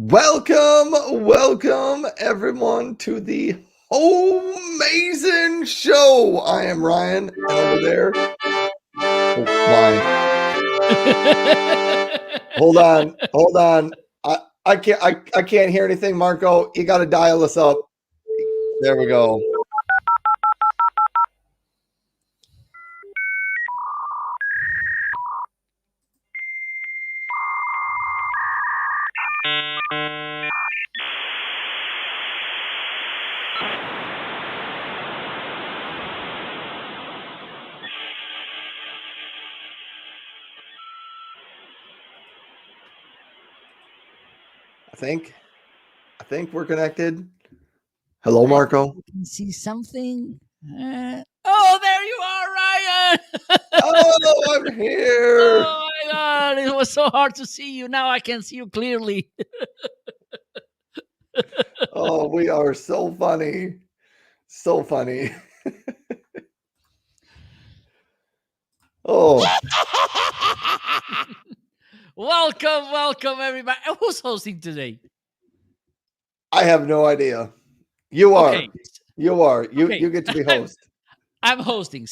Welcome everyone to the Homeazin show. I am Ryan, and over there, why? Hold on. I can't hear anything, Marco. You got to dial us up. There we go. I think we're connected. Hello, Marco. You can see something. Oh, there you are, Ryan. Oh, I'm here. Oh my God, it was so hard to see you. Now I can see you clearly. Oh, we are so funny. So funny. Oh, welcome, everybody. Who's hosting today? I have no idea. You are. Okay. You are. Okay. You get to be host. I'm hosting.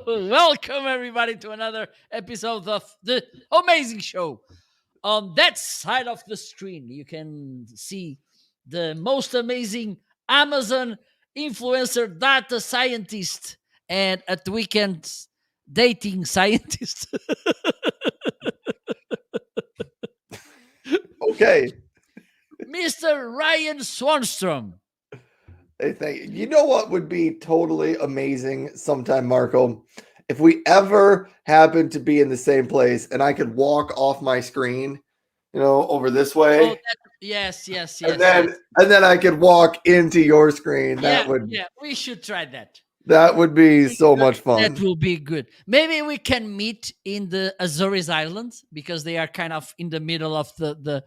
Welcome, everybody, to another episode of the Amazing Show. On that side of the screen, you can see the most amazing Amazon influencer data scientist and at the weekend dating scientist. Okay. Mr. Ryan Swanstrom. Hey, thank you. You know what would be totally amazing sometime, Marco? If we ever happen to be in the same place and I could walk off my screen, over this way. Oh, yes. And then I could walk into your screen. Yeah, we should try that. That would be so much fun. That will be good. Maybe we can meet in the Azores Islands because they are kind of in the middle of the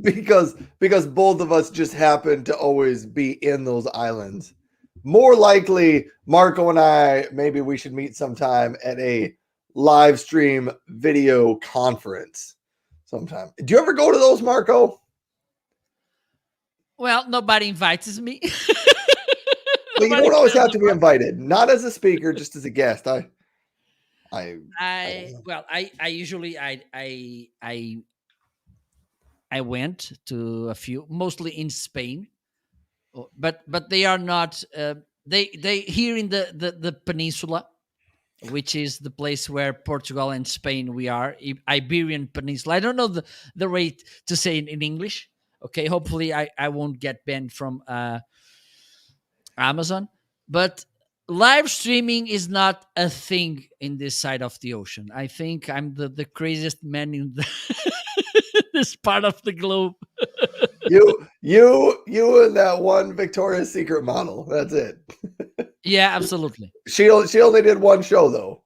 because both of us just happen to always be in those islands. More likely, Marco and I, maybe we should meet sometime at a live stream video conference sometime. Do you ever go to those, Marco? Well, nobody invites me. Well, you don't always have to be invited. Not as a speaker, just as a guest. I usually I went to a few, mostly in Spain, but they are not. They here in the peninsula, which is the place where Portugal and Spain we are, Iberian Peninsula. I don't know the rate to say in English. Okay, hopefully I won't get banned from Amazon, but live streaming is not a thing in this side of the ocean. I think I'm the craziest man in this part of the globe. you and that one Victoria's Secret model. That's it. Yeah, absolutely. She only did one show though.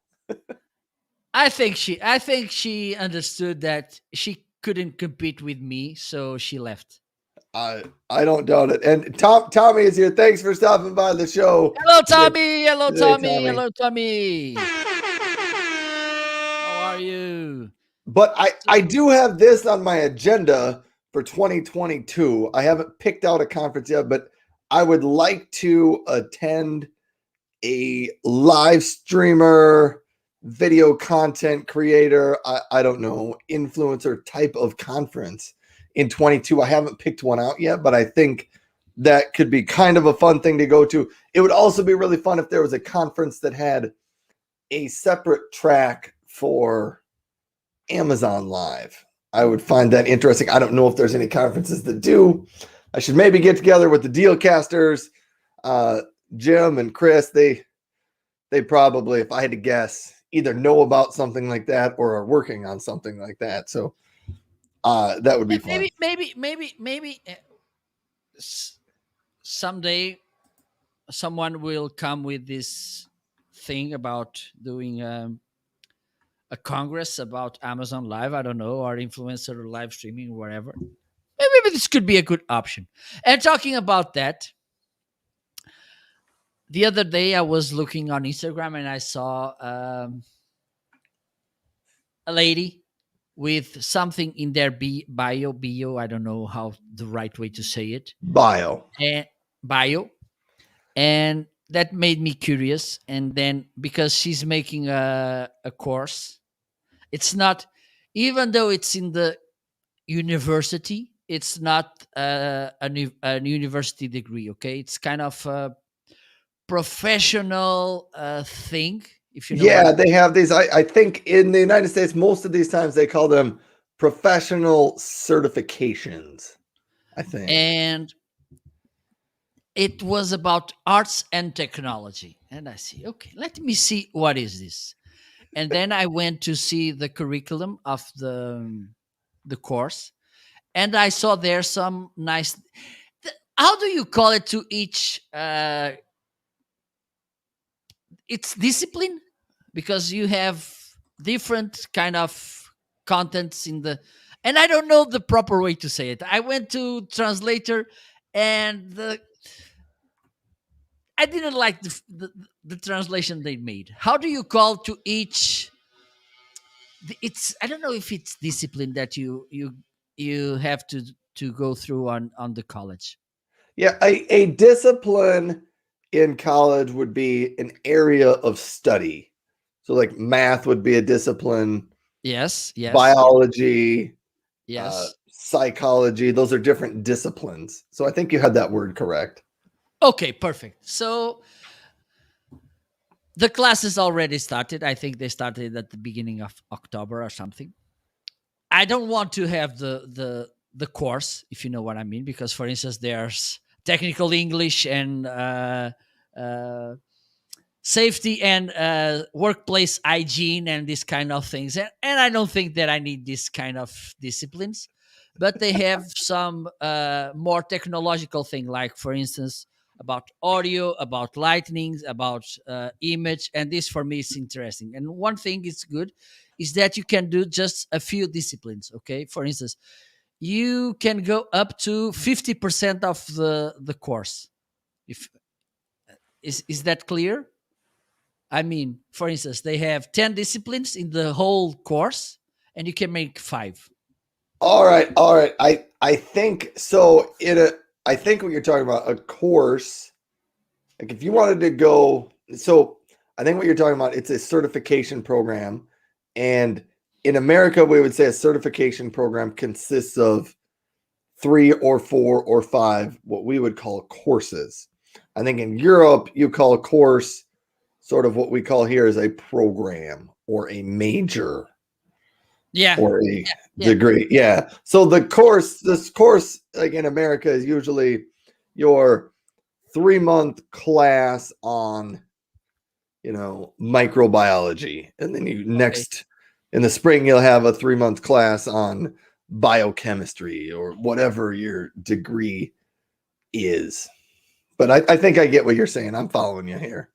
I think she understood that she couldn't compete with me, so she left. I don't doubt it. And Tommy is here. Thanks for stopping by the show. Hello, Tommy. Hello, Tommy. Hello, Tommy. How are you? But I do have this on my agenda for 2022. I haven't picked out a conference yet, but I would like to attend a live streamer, video content creator, I don't know, influencer type of conference in 22. I haven't picked one out yet, but I think that could be kind of a fun thing to go to. It would also be really fun if there was a conference that had a separate track for Amazon Live. I would find that interesting. I don't know if there's any conferences that do. I should maybe get together with the Dealcasters, Jim and Chris. They probably, if I had to guess, either know about something like that or are working on something like that. So that would be fun. Maybe someday someone will come with this thing about doing a congress about Amazon Live. I don't know, or influencer live streaming, whatever. Maybe this could be a good option. And talking about that, the other day I was looking on Instagram and I saw a lady with something in their bio. I don't know how the right way to say it. Bio. And bio, and that made me curious. And then because she's making a course, it's not, even though it's in the university, it's not a university degree. Okay, it's kind of a professional thing, if you know what. Yeah, they have these. I think in the United States, most of these times they call them professional certifications. I think. And it was about arts and technology, and I see, okay, let me see what is this. And then I went to see the curriculum of the course, and I saw there some nice, how do you call it, to each it's discipline, because you have different kind of contents in the, and I don't know the proper way to say it. I went to translator, and I didn't like the translation they made. How do you call to each, it's, I don't know if it's discipline that you have to go through on the college. Yeah, a discipline in college would be an area of study. So, like math would be a discipline, Yes, yes, yes, biology, yes. psychology. Those are different disciplines. So, I think you had that word correct. Okay, perfect. So the classes already started. I think they started at the beginning of October or something. I don't want to have the course, if you know what I mean, because for instance, there's technical English and uh, safety and workplace hygiene and these kind of things, and I don't think that I need this kind of disciplines. But they have some more technological thing, like for instance about audio, about lightnings, about image, and this for me is interesting. And one thing is good is that you can do just a few disciplines. Okay, for instance, you can go up to 50% of the course. If is that clear? I mean, for instance, they have 10 disciplines in the whole course, and you can make five. All right, all right. I think so. I think what you're talking about, a course. Like if you wanted to go, so I think what you're talking about, it's a certification program, and in America, we would say a certification program consists of 3 or 4 or 5 what we would call courses. I think in Europe, you call a course sort of what we call here is a program or a major Yeah, or a yeah. degree. Yeah. So this course, like in America, is usually your 3 month class on, microbiology. And then Okay, next in the spring, you'll have a 3 month class on biochemistry or whatever your degree is. But I think I get what you're saying. I'm following you here.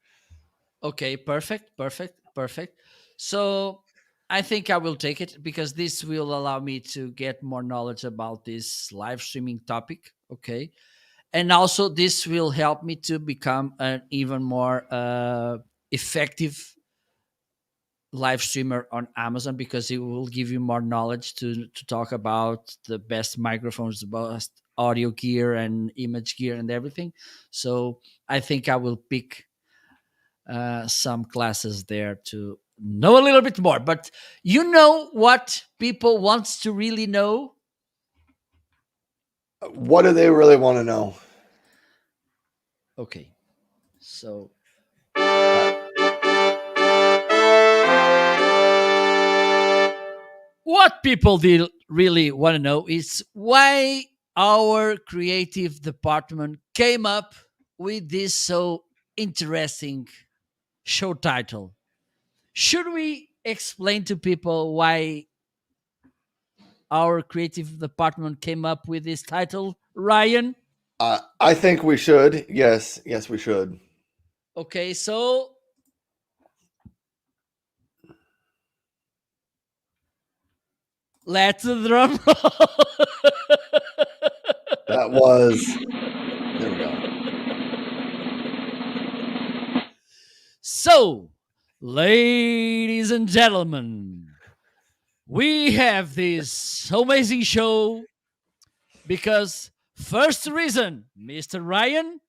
okay, perfect, perfect, perfect. So I think I will take it because this will allow me to get more knowledge about this live streaming topic. Okay. And also, this will help me to become an even more effective live streamer on Amazon, because it will give you more knowledge to talk about the best microphones, the best audio gear and image gear and everything. So I think I will pick some classes there to know a little bit more. But you know what people wants to really know? What do they really want to know? Okay, so what people really want to know is why our creative department came up with this so interesting show title. Should we explain to people why our creative department came up with this title, Ryan? I think we should. Yes, yes, we should. Okay, so let's the drum That was, there we go. So, ladies and gentlemen, We have this amazing show because first reason, Mr. Ryan.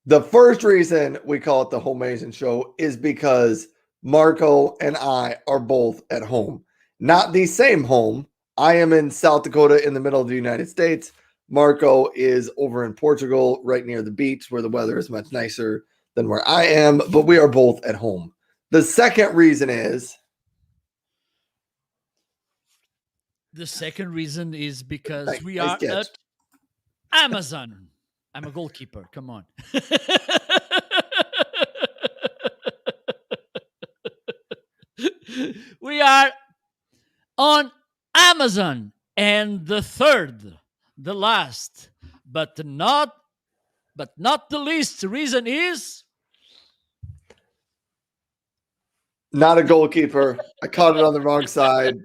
The first reason we call it the Homeazin show is because Marco and I are both at home. Not the same home. I am in South Dakota in the middle of the United States. Marco is over in Portugal, right near the beach where the weather is much nicer than where I am, but we are both at home. The second reason is The second reason is because we nice are catch. at Amazon. I'm a goalkeeper. Come on. We are on Amazon. And the third, the last, but not the least reason is Not a goalkeeper. I caught it on the wrong side.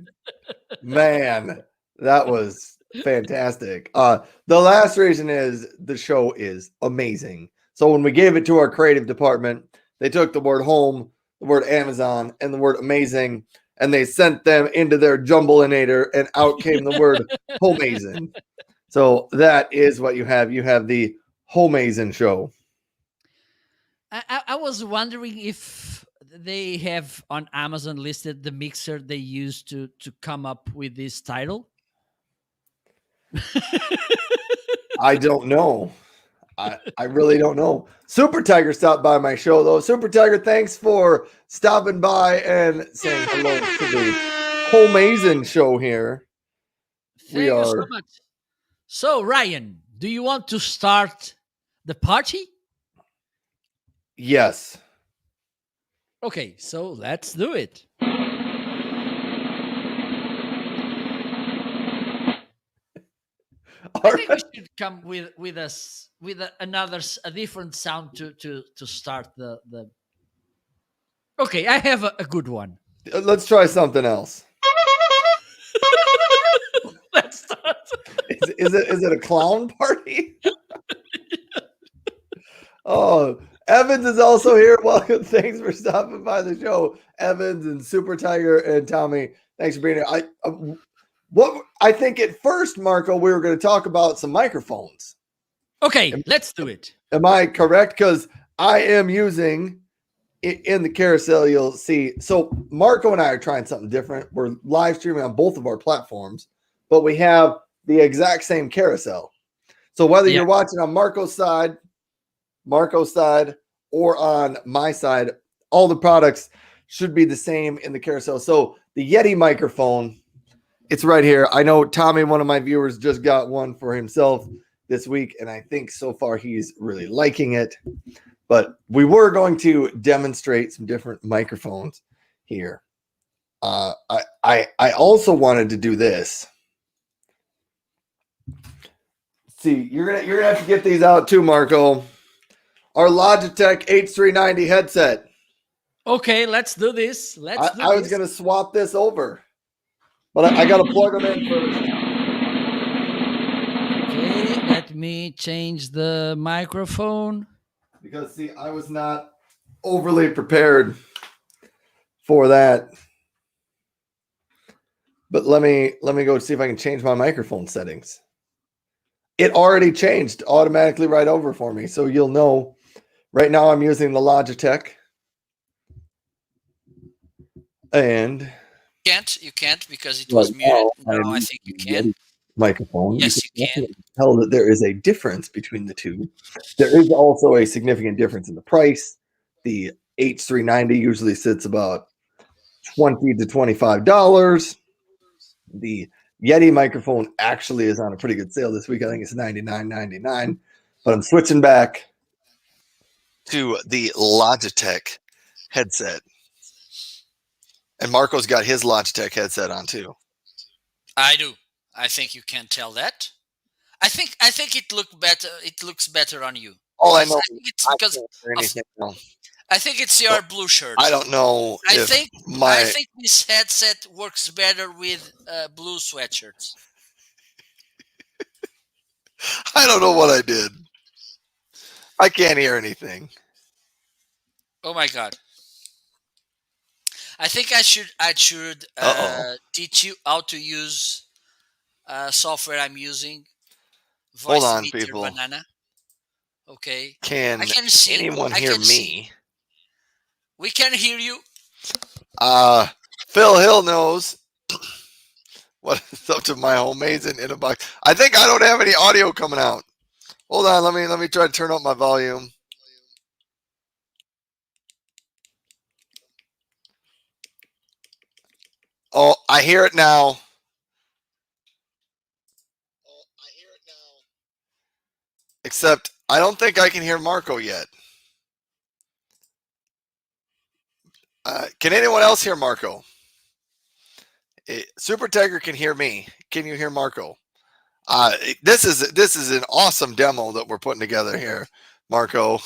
Man, that was fantastic. The last reason is the show is amazing. So when we gave it to our creative department, they took the word home, the word Amazon, and the word amazing, and they sent them into their jumbleinator, and out came the word Homeazin. So that is what you have. You have the Homeazin show. I was wondering if they have on Amazon listed the mixer they used to come up with this title. I don't know. I really don't know. Super Tiger stopped by my show though. Super Tiger, thanks for stopping by and saying hello to the Homeazin show here. We Thank you so are much. So, Ryan, do you want to start the party? yes. Okay, so let's do it. I think we should come with us with a different sound to start the. Okay, I have a good one. Let's try something else. Let's start. Is it a clown party? Oh, Evans is also here. Welcome. Thanks for stopping by the show, Evans and Super Tiger and Tommy. Thanks for being here. What I think at first, Marco, we were going to talk about some microphones. Okay, let's do it. Am I correct? Because I am using in the carousel, you'll see. So Marco and I are trying something different. We're live streaming on both of our platforms, but we have the exact same carousel. So whether you're watching on Marco's side, or on my side, all the products should be the same in the carousel. So the Yeti microphone, it's right here. I know Tommy, one of my viewers, just got one for himself this week, and I think so far he's really liking it. But we were going to demonstrate some different microphones here. I also wanted to do this. See, you're gonna have to get these out too, Marco. Our Logitech H390 headset. Okay, let's do this. I was gonna swap this over, but I got to plug them in first. Okay, let me change the microphone. Because see, I was not overly prepared for that. But let me go see if I can change my microphone settings. It already changed automatically right over for me, so you'll know. Right now, I'm using the Logitech, and you can't because it was muted. Now I think you can. Microphone. Yes, you can. Tell that there is a difference between the two. There is also a significant difference in the price. The H390 usually sits about $20 to $25. The Yeti microphone actually is on a pretty good sale this week. I think it's $99.99. But I'm switching back to the Logitech headset. And Marco's got his Logitech headset on too. I do. I think you can tell that. I think it look better. It looks better on you. Oh, I know. I think it's because I think it's your blue shirt. I don't know. I think this headset works better with blue sweatshirts. I don't know what I did. I can't hear anything. Oh my god. I think I should Uh-oh. teach you how to use software I'm using. Hold Voice on, Meter people. Banana. Okay, I Can can see. anyone I hear can see. me? We can hear you. Uh, Phil Hill knows what is up to my Homeazin in a box. I think I don't have any audio coming out. Hold on, let me try to turn up my volume. Oh, I hear it now. Except I don't think I can hear Marco yet. Can anyone else hear Marco? Super Tiger can hear me. Can you hear Marco? This is an awesome demo that we're putting together here, Marco.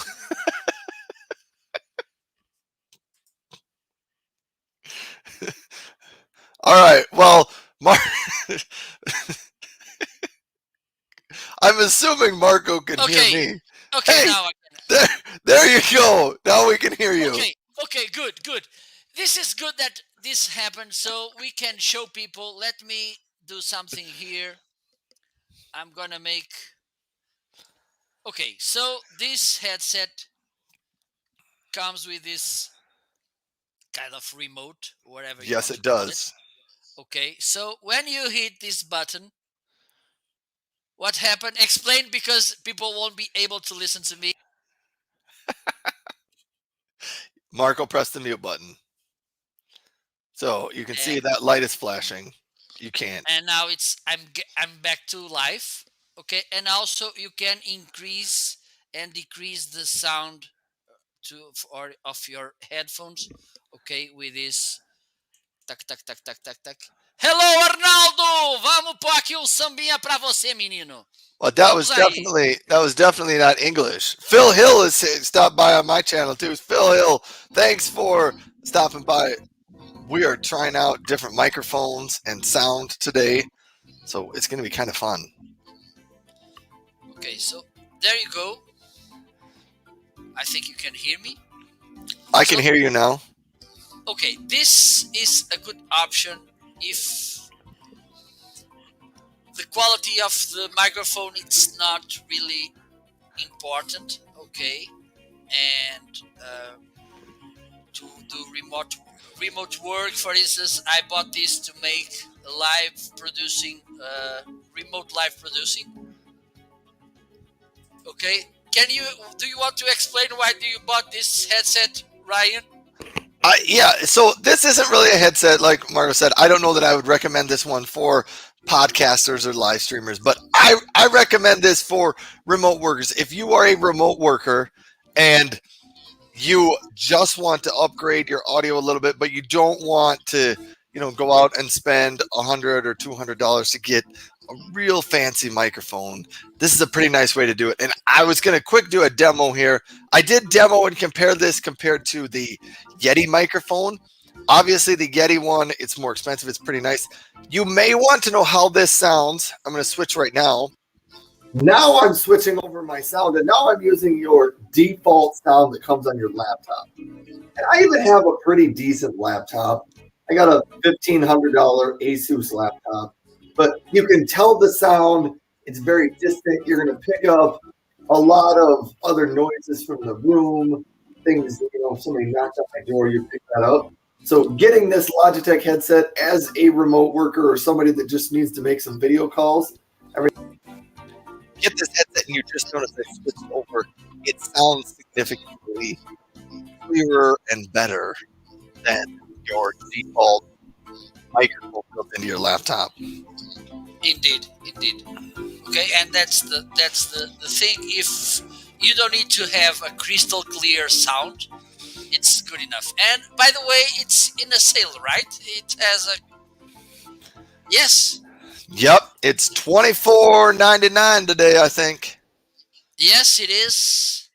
All right. Well, I'm assuming Marco can hear Okay. me. Okay. Hey, Now I can. there, there you go. Now we can hear you. Okay. Okay. Good. Good. This is good that this happened, so we can show people. Let me do something here. I'm gonna make. Okay. So this headset comes with this kind of remote, whatever you Yes, want to it call it. does. Okay. So when you hit this button, what happened? Explain because people won't be able to listen to me. Marco, press the mute button. So you can And, see that light is flashing. You can't. and now I'm back to life. Okay, and also you can increase and decrease the sound or of your headphones. Okay, with this tac tac tac tac tac tac. Hello, Arnaldo! Vamos pôr aqui um sambinha pra você, menino. Well, Vamos aí. that was definitely not English. Phil Hill is stopped by on my channel too. Phil Hill, thanks for stopping by. We are trying out different microphones and sound today, so it's going to be kind of fun. Okay, so there you go. I think you can hear me. I can hear you now. Okay, this is a good option if the quality of the microphone it's not really important. Okay, and to do remote work, for instance, I bought this to make live producing, remote live producing. Okay, do you want to explain why do you bought this headset, Ryan? Yeah, so this isn't really a headset, like Marco said. I don't know that I would recommend this one for podcasters or live streamers, but I recommend this for remote workers. If you are a remote worker and you just want to upgrade your audio a little bit, but you don't want to, go out and spend $100 or $200 to get a real fancy microphone. This is a pretty nice way to do it. And I was going to quick do a demo here. I did demo and compare this compared to the Yeti microphone. Obviously, the Yeti one, it's more expensive. It's pretty nice. You may want to know how this sounds. I'm going to switch right now. Now I'm switching over my sound, and now I'm using your default sound that comes on your laptop. And I even have a pretty decent laptop. I got a $1,500 Asus laptop, but you can tell the sound. It's very distant. You're going to pick up a lot of other noises from the room, things, if somebody knocks on my door, you pick that up. So getting this Logitech headset as a remote worker or somebody that just needs to make some video calls, get this headset and you just notice I switched over. It sounds significantly clearer and better than your default microphone built into your laptop. Indeed. Okay, and that's the thing. If you don't need to have a crystal clear sound, it's good enough. And by the way, it's in a sale, right? It has a yes. Yep, it's $24.99 today, I think. Yes, it is.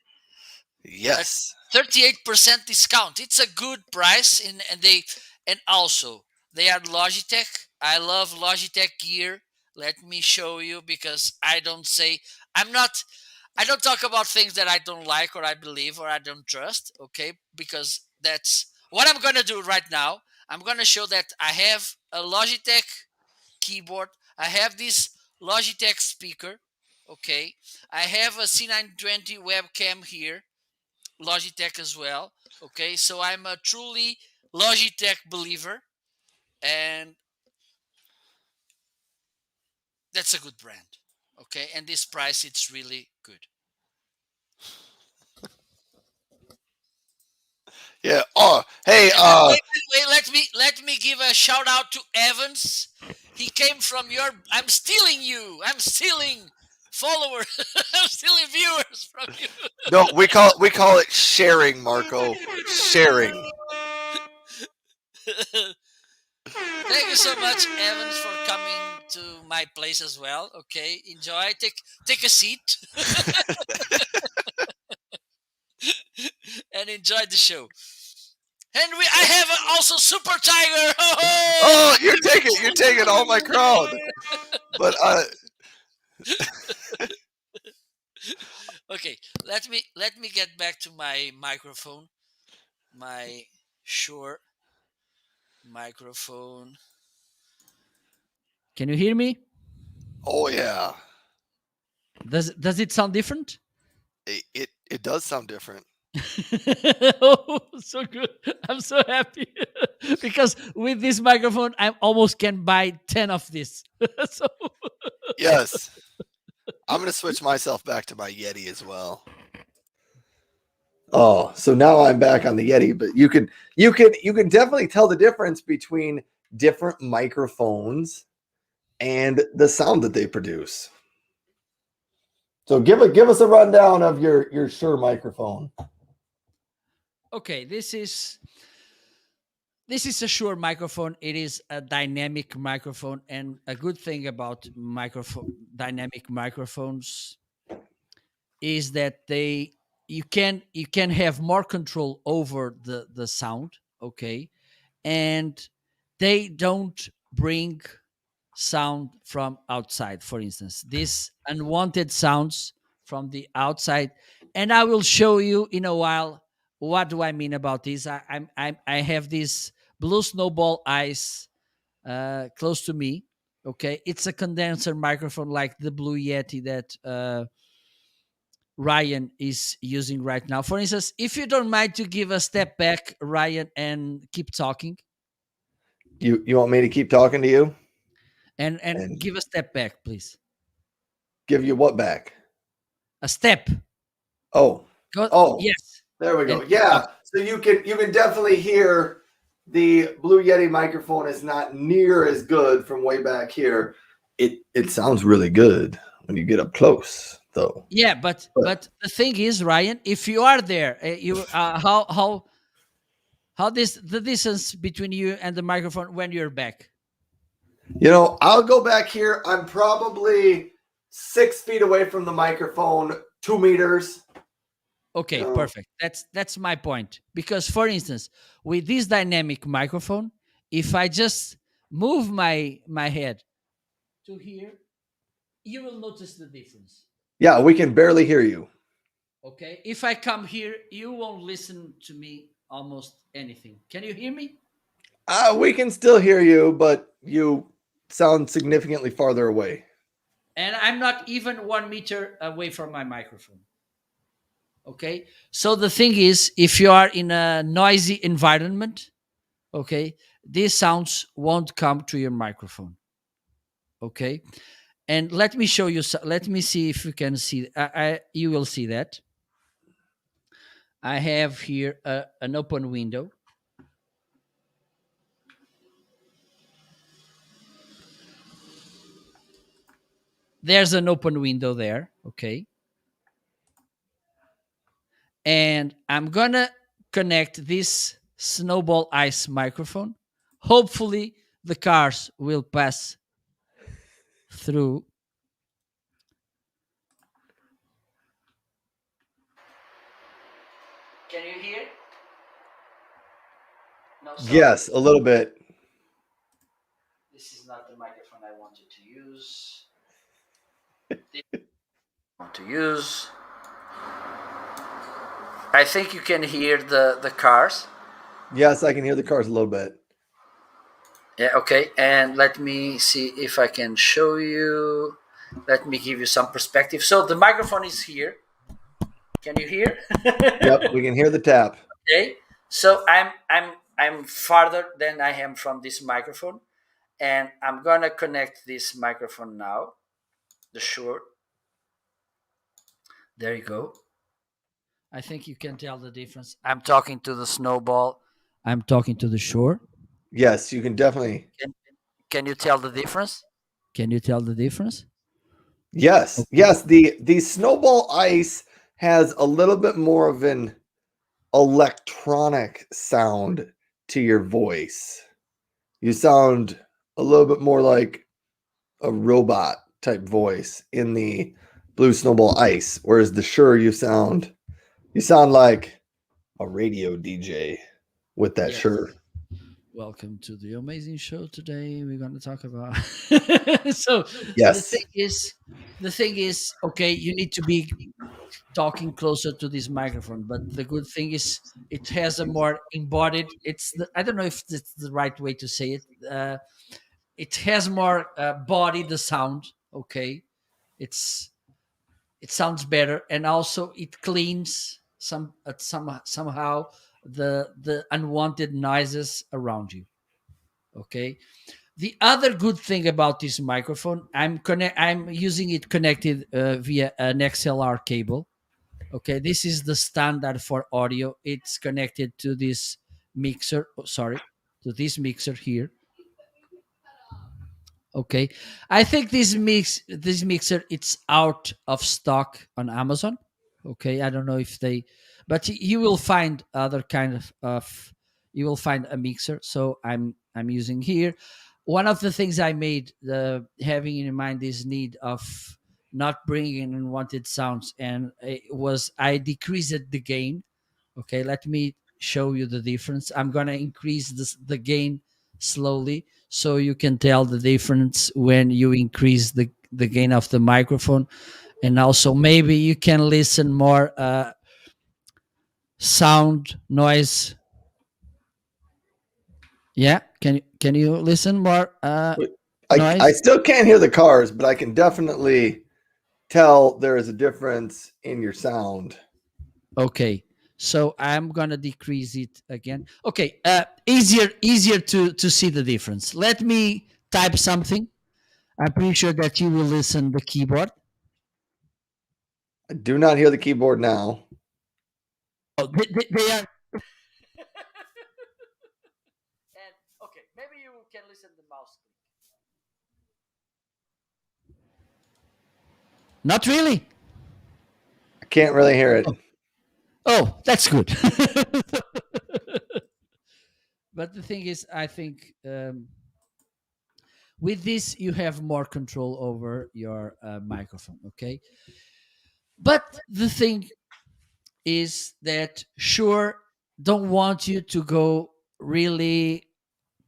Yes. 38% discount. It's a good price, and also they are Logitech. I love Logitech gear. Let me show you because I don't talk about things that I don't like or I believe or I don't trust. Okay, because that's what I'm gonna do right now. I'm going to show that I have a Logitech keyboard. I have this Logitech speaker. Okay. I have a C920 webcam here, Logitech as well. Okay. So I'm a truly Logitech believer. And that's a good brand. Okay. And this price, it's really good. Yeah. Oh, hey. And wait, let me give a shout out to Evans. He came from your. I'm stealing you. I'm stealing followers. I'm stealing viewers from you. No, we call it sharing, Marco. Sharing. Thank you so much, Evans, for coming to my place as well. Okay, enjoy. Take a seat and enjoy the show. And I have also Super Tiger. Oh, you're taking all my crowd. But Okay, let me get back to my microphone. My Shure microphone. Can you hear me? oh yeah, Does it sound different? it does sound different. Oh, so good. I'm so happy because with this microphone, I almost can buy 10 of this. So Yes. I'm gonna switch myself back to my Yeti as well. Oh, so now I'm back on the Yeti, but you can definitely tell the difference between different microphones and the sound that they produce. So give us a rundown of your Shure microphone. okay, this is a Shure microphone. It is a dynamic microphone, and a good thing about dynamic microphones is that you can have more control over the sound. Okay, and they don't bring sound from outside. For instance, these unwanted sounds from the outside, and I will show you in a while what do I mean about this. I have this blue snowball ice close to me. Okay, it's a condenser microphone like the Blue Yeti that Ryan is using right now. For instance, if you don't mind to give a step back, Ryan, and keep talking, You want me to keep talking to you and and give a step back, please. give you what back? A step. Oh, Go. oh, Yes, there we and go. keep Yeah. talking. So you can definitely hear the Blue Yeti microphone is not near as good from way back here. It sounds really good when you get up close, though. Yeah, But but the thing is, Ryan, if you are there, you how this the distance between you and the microphone when you're back. you know, I'll go back here. I'm probably 6 feet away from the microphone, 2 meters. Okay, No. perfect. That's my point. Because for instance, with this dynamic microphone, if I just move my head to here, you will notice the difference. Yeah, we can barely hear you. Okay? If I come here, you won't listen to me almost anything. Can you hear me? We can still hear you, but you sound significantly farther away. And I'm not even 1 meter away from my microphone. Okay? So the thing is, if you are in a noisy environment, okay, these sounds won't come to your microphone. Okay? And let me show you, let me see if you can see, you will see that. I have here an open window. There's an open window there, okay? And I'm gonna connect this snowball ice microphone. Hopefully the cars will pass through. Can you hear? No, sorry. Yes, a little bit. This is not the microphone I wanted to use. I think you can hear the cars. Yes, I can hear the cars a little bit. Yeah, okay. And let me see if I can show you. Let me give you some perspective. So the microphone is here. Can you hear? Yep, we can hear the tap. Okay. So I'm farther than I am from this microphone, and I'm gonna connect this microphone now. The short. There you go. I think you can tell the difference. I'm talking to the snowball. I'm talking to the shore. Yes, you can definitely. Can can you tell the difference? Can you tell the difference? Yes, Okay. yes. The snowball ice has a little bit more of an electronic sound to your voice. You sound a little bit more like a robot type voice in the Blue Snowball Ice, whereas the Shure you sound like a radio DJ with that Yes. Shure. Welcome to the amazing show. Today we're going to talk about. So the Yes. thing is, the thing is, okay, you need to be talking closer to this microphone. But the good thing is, it has a more embodied. I don't know if it's the right way to say it. It has more body. The sound, okay, it's it sounds better, and also it cleans somehow the unwanted noises around you. Okay. The other good thing about this microphone, I'm using it connected via an XLR cable. Okay, this is the standard for audio. It's connected to this mixer. Oh, sorry, to this mixer here. Okay, I think this mixer it's out of stock on Amazon. Okay, I don't know if they, but you will find other kind of you will find a mixer. So I'm using here. One of the things I made, having in mind this need of not bringing unwanted sounds, and it was I decreased the gain. Okay, let me show you the difference. I'm gonna increase the gain slowly so you can tell the difference when you increase the gain of the microphone, and also maybe you can listen more sound noise. Yeah, can you listen more I noise? still can't hear the cars, but I can definitely tell there is a difference in your sound. Okay, so I'm gonna decrease it again. Okay, easier to see the difference. Let me type something. I'm pretty sure that you will listen the keyboard. I do not hear the keyboard now. Oh, they are. And okay, maybe you can listen the mouse click. Not really. I can't really hear it. Oh, that's good. But the thing is, I think with this you have more control over your microphone. Okay, but the thing is that sure don't want you to go really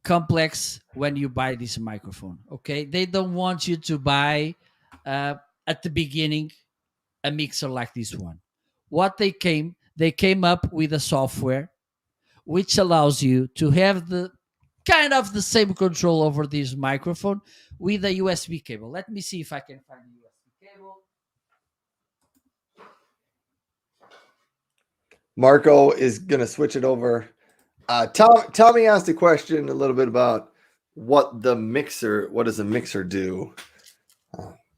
complex when you buy this microphone. Okay, they don't want you to buy uh, at the beginning a mixer like this one. What they came up with a software which allows you to have the kind of the same control over this microphone with a USB cable. Let me see if I can find a USB cable. Marco is going to switch it over. Tommy asked a question a little bit about what does a mixer do?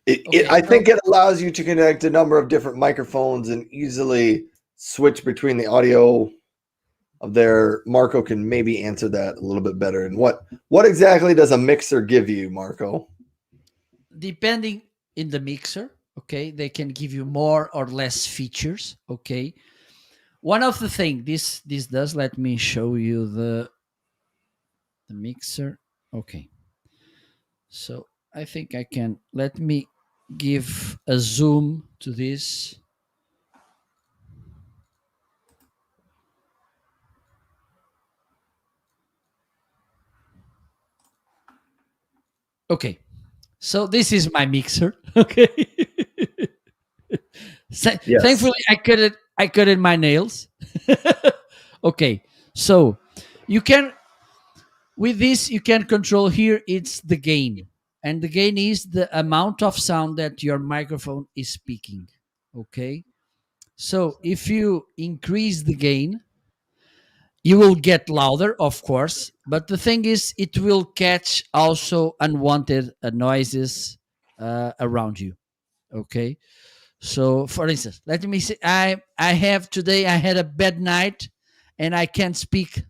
Okay, I so think it allows you to connect a number of different microphones and easily switch between the audio of there. Marco can maybe answer that a little bit better. And what exactly does a mixer give you, Marco? depending in the mixer, okay, they can give you more or less features. Okay, one of the thing this does, let me show you the mixer. Okay, so I think I can, let me give a zoom to this. Okay, so this is my mixer. Okay. Yes. Thankfully I cut my nails. Okay, so you can, With this, you can control here, it's the gain. And the gain is the amount of sound that your microphone is speaking. Okay. So if you increase the gain, you will get louder, of course. But the thing is, it will catch also unwanted noises around you. Okay. So, for instance, let me say, I have today, I had a bad night and I can't speak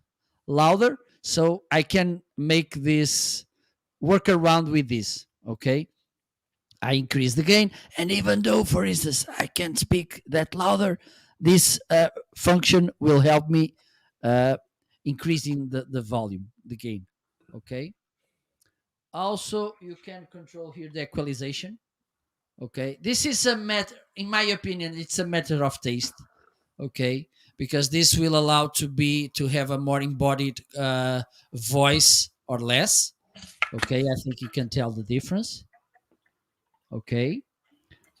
louder. So I can make this work around with this. Okay. I increase the gain. And even though, for instance, I can't speak that louder, this function will help me uh, increasing the volume, the gain. Okay. Also, you can control here the equalization. Okay. This is a matter, in my opinion, it's a matter of taste. Okay. Because this will allow to have a more embodied voice or less. Okay. I think you can tell the difference. Okay.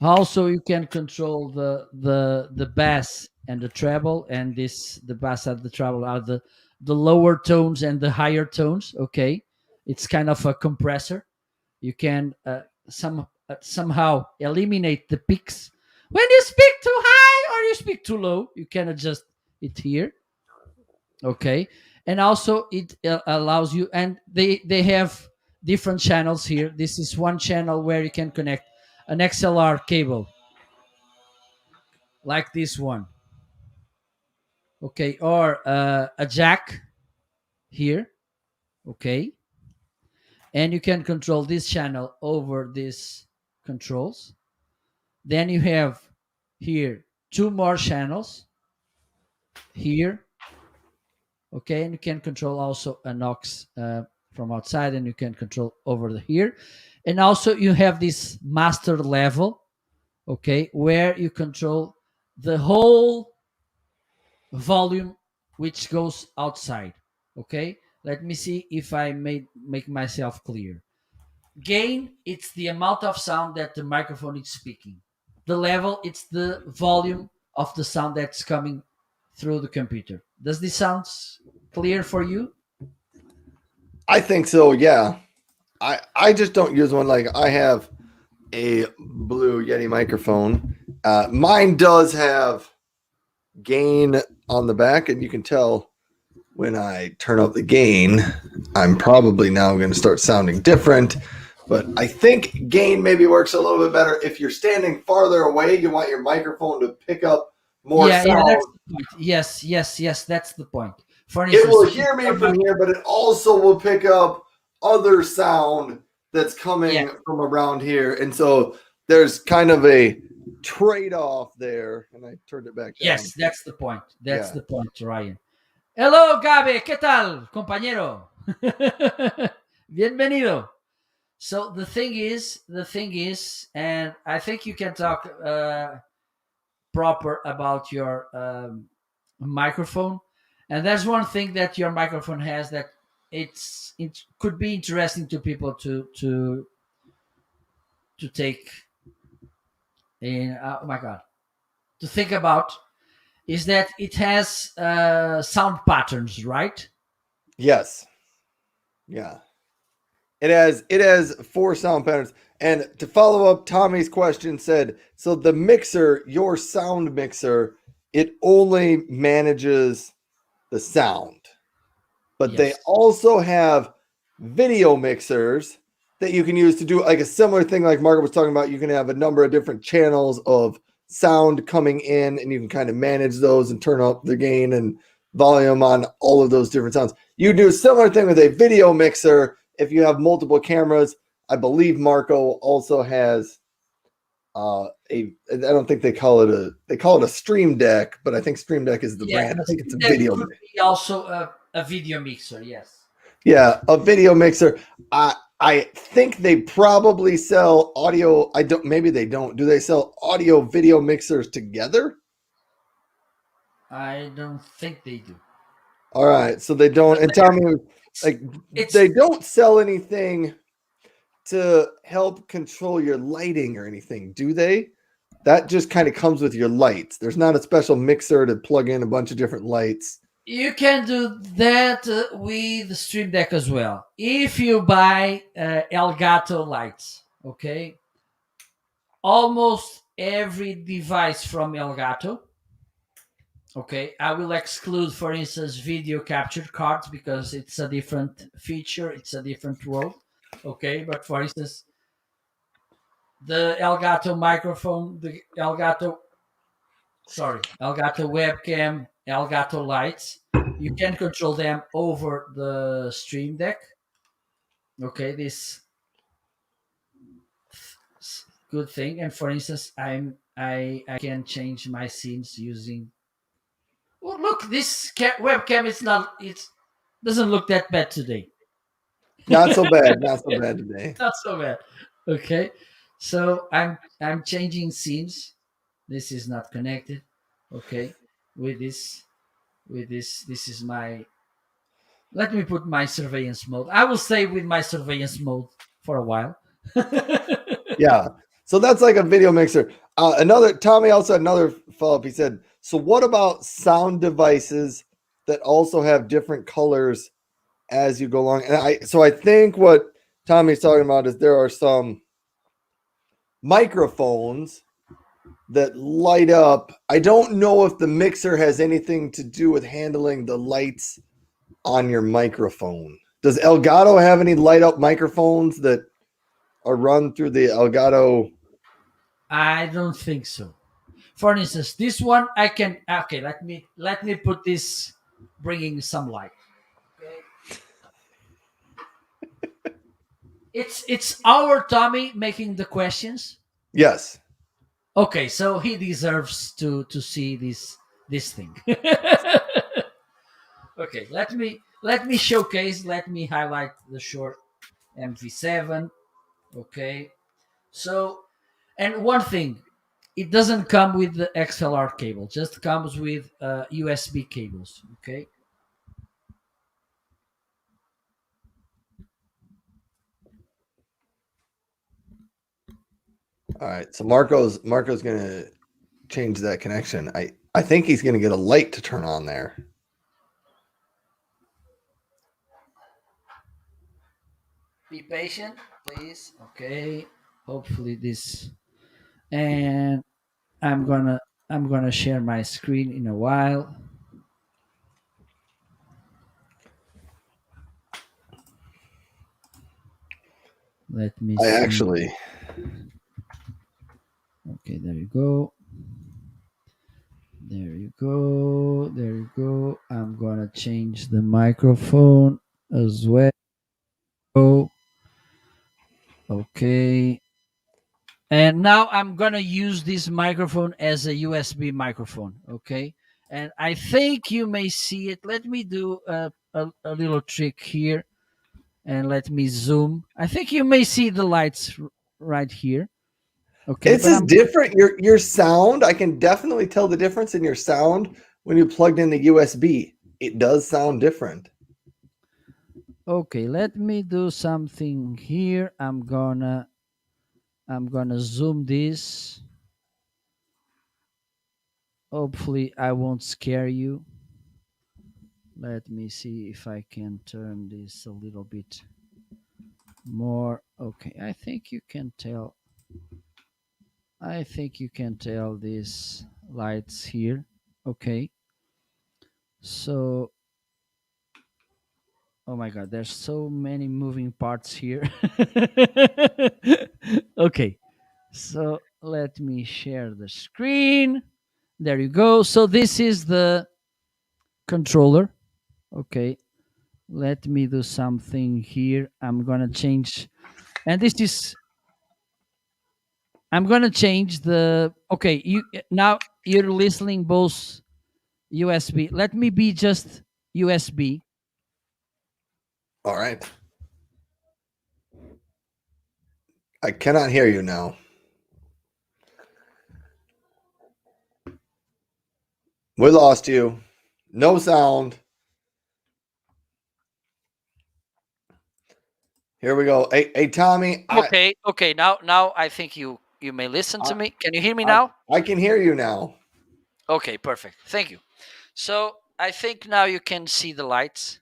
Also, you can control the bass and the treble, and this the bass and the treble are the lower tones and the higher tones. Okay, it's kind of a compressor. You can somehow eliminate the peaks when you speak too high or you speak too low. You can adjust it here. Okay, and also it allows you, and they have different channels here. This is one channel where you can connect an XLR cable like this one, okay, or a jack here, okay, and you can control this channel over these controls. Then you have here two more channels here, okay, and you can control also an aux from outside, and you can control over here. And also you have this master level, okay, where you control the whole volume which goes outside. Okay, let me see if I make myself clear. Gain, it's the amount of sound that the microphone is speaking. The level, it's the volume of the sound that's coming through the computer. Does this sound clear for you? I think so. Yeah. I just don't use one. Like I have a Blue Yeti microphone. Mine does have gain on the back, and you can tell when I turn up the gain, I'm probably now going to start sounding different. But I think gain maybe works a little bit better if you're standing farther away. You want your microphone to pick up more Yeah, sound. that's the point. Yes, that's the point. For It instance, will hear me from here, but it also will pick up other sound that's coming from around here. And so there's kind of a trade-off there. And I turned it back down. Yes, that's the point. That's the point, Ryan. Hello, Gabe. ¿Qué tal, compañero? Bienvenido. So the thing is, and I think you can talk proper about your microphone. And there's one thing that your microphone has that it could be interesting to people to take in. Oh my God, to think about is that it has sound patterns, right? Yes. Yeah. It has 4 sound patterns. And to follow up Tommy's question said, so the mixer, your sound mixer, it only manages the sound. But they also have video mixers that you can use to do like a similar thing like Margaret was talking about. You can have a number of different channels of sound coming in, and you can kind of manage those and turn up the gain and volume on all of those different sounds. You do a similar thing with a video mixer if you have multiple cameras. I believe Marco also has I don't think they call it a Stream Deck, but I think Stream Deck is the brand. I think it's a video mixer. Also a video mixer, yes. Yeah, a video mixer. I think they probably sell audio. I don't. Maybe they don't. Do they sell audio video mixers together? I don't think they do. All right, so they don't. And tell me, like, they don't sell anything to help control your lighting or anything, do they? That just kind of comes with your lights. There's not a special mixer to plug in a bunch of different lights. You can do that with the Stream Deck as well. If you buy Elgato lights, okay, almost every device from Elgato, okay, I will exclude, for instance, video capture cards because it's a different feature, it's a different world, okay. But for instance, the Elgato microphone, the Elgato webcam, Elgato lights. You can control them over the Stream Deck. Okay, this good thing. And for instance, I can change my scenes using. Well, look, this webcam is not. It doesn't look that bad today. Not so bad. Not so bad today. Not so bad. Okay, so I'm changing scenes. This is not connected. Okay, with this is my. Let me put my surveillance mode. I will stay with my surveillance mode for a while. Yeah. So that's like a video mixer. Another Tommy also had another follow up. He said, "So what about sound devices that also have different colors as you go along?" And I think what Tommy's talking about is there are some microphones that light up. I don't know if the mixer has anything to do with handling the lights on your microphone. Does Elgato have any light up microphones that are run through the Elgato? I don't think so. For instance, this one I can. Okay, let me put this, bringing some light. Okay, it's our Tommy making the questions. Yes. Okay, so he deserves to see this thing. Okay, let me showcase. Let me highlight the short MV7. Okay, so, and one thing, it doesn't come with the XLR cable, just comes with USB cables. Okay. All right. So Marco's gonna change that connection. I think he's gonna get a light to turn on there. Be patient, please. Okay. Hopefully this, and I'm gonna share my screen in a while. Let me I see. actually Okay, there you go. There you go. There you go. I'm gonna change the microphone as well. Okay. And now I'm gonna use this microphone as a USB microphone. Okay. And I think you may see it. Let me do a little trick here, and let me zoom. I think you may see the lights right here. Okay, this but is I'm different. Your sound, I can definitely tell the difference in your sound when you plugged in the USB. It does sound different. okay. Let me do something here. I'm gonna zoom this. Hopefully, I won't scare you. Let me see if I can turn this a little bit more. Okay, I think you can tell. I think you can tell these lights here. Okay, so, oh my god, there's so many moving parts here. Okay, so let me share the screen. There you go. So this is the controller. Okay, let me do something here. I'm gonna change, and this is. I'm gonna change the. Okay, you now you're listening both USB. Let me be just USB. All right. I cannot hear you now. We lost you. No sound. Here we go. Hey Tommy, Okay, okay. Now I think you may listen I to me. Can you hear me I now? I can hear you now. Okay, perfect. Thank you. So I think now you can see the lights.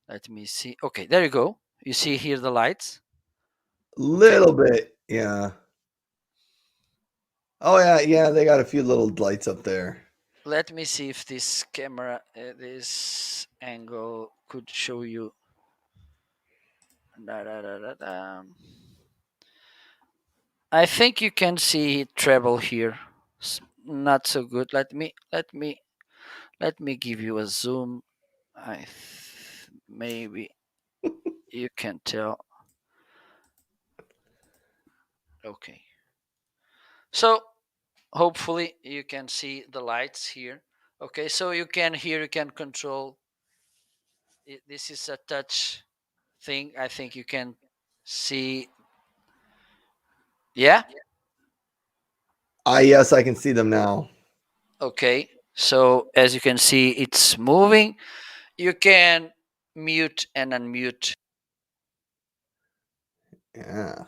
Let me see. Okay, there you go. You see here the lights. Okay. Little bit, yeah. Oh yeah, yeah. They got a few little lights up there. Let me see if this camera, this angle could show you. Da, da, da, da, da. I think you can see treble here. Not so good. Let me give you a zoom. Maybe you can tell. Okay. So hopefully you can see the lights here. Okay, so you can control this is a touch thing. I think you can see. Yeah. Yes, I can see them now. Okay, so as you can see it's moving. You can mute and unmute Yeah,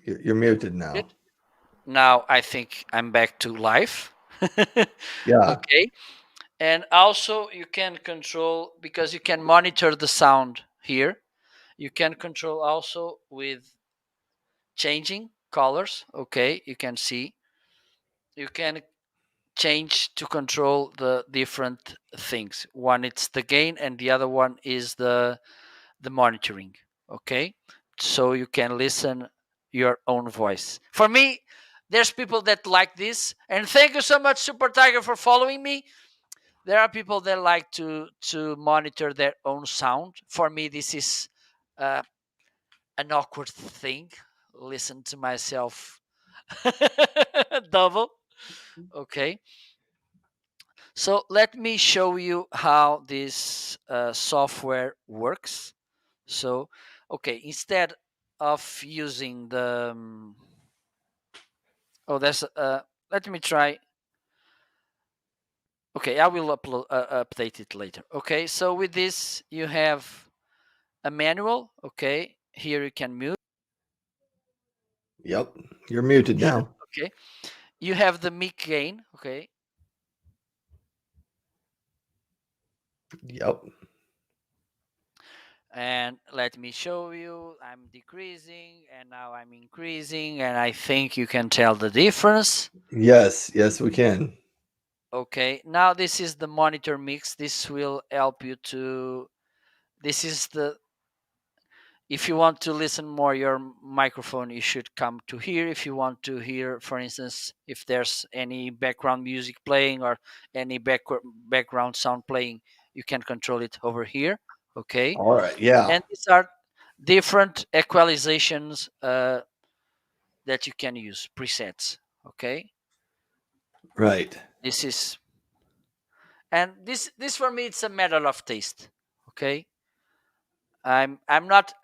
you're muted now. it. Now I think I'm back to live. Yeah. Okay, and also you can control because you can monitor the sound here. You can control also with changing colors. Okay, you can see you can change to control the different things. One it's the gain and the other one is the monitoring. Okay, so you can listen your own voice. For me, there's people that like this, and thank you so much, Super Tiger, for following me. There are people that like to monitor their own sound. For me, this is uh, an awkward thing. Listen to myself double. Okay, so let me show you how this software works. So, okay, instead of using the oh, there's let me try. Okay, I will update it later. Okay, so with this you have a manual. Okay, here you can mute. Yep. You're muted now. Okay, you have the mic gain. Okay, Yep. and let me show you. I'm decreasing and now I'm increasing, and I think you can tell the difference. Yes. Yes, we can. Okay, now this is the monitor mix. This will help you to. This is the. If you want to listen more your microphone, you should come to here. If you want to hear, for instance, if there's any background music playing or any background sound playing, you can control it over here. Okay, All right. Yeah. and these are different equalizations that you can use, presets. Okay, Right. this is, and this for me it's a matter of taste. Okay, I'm not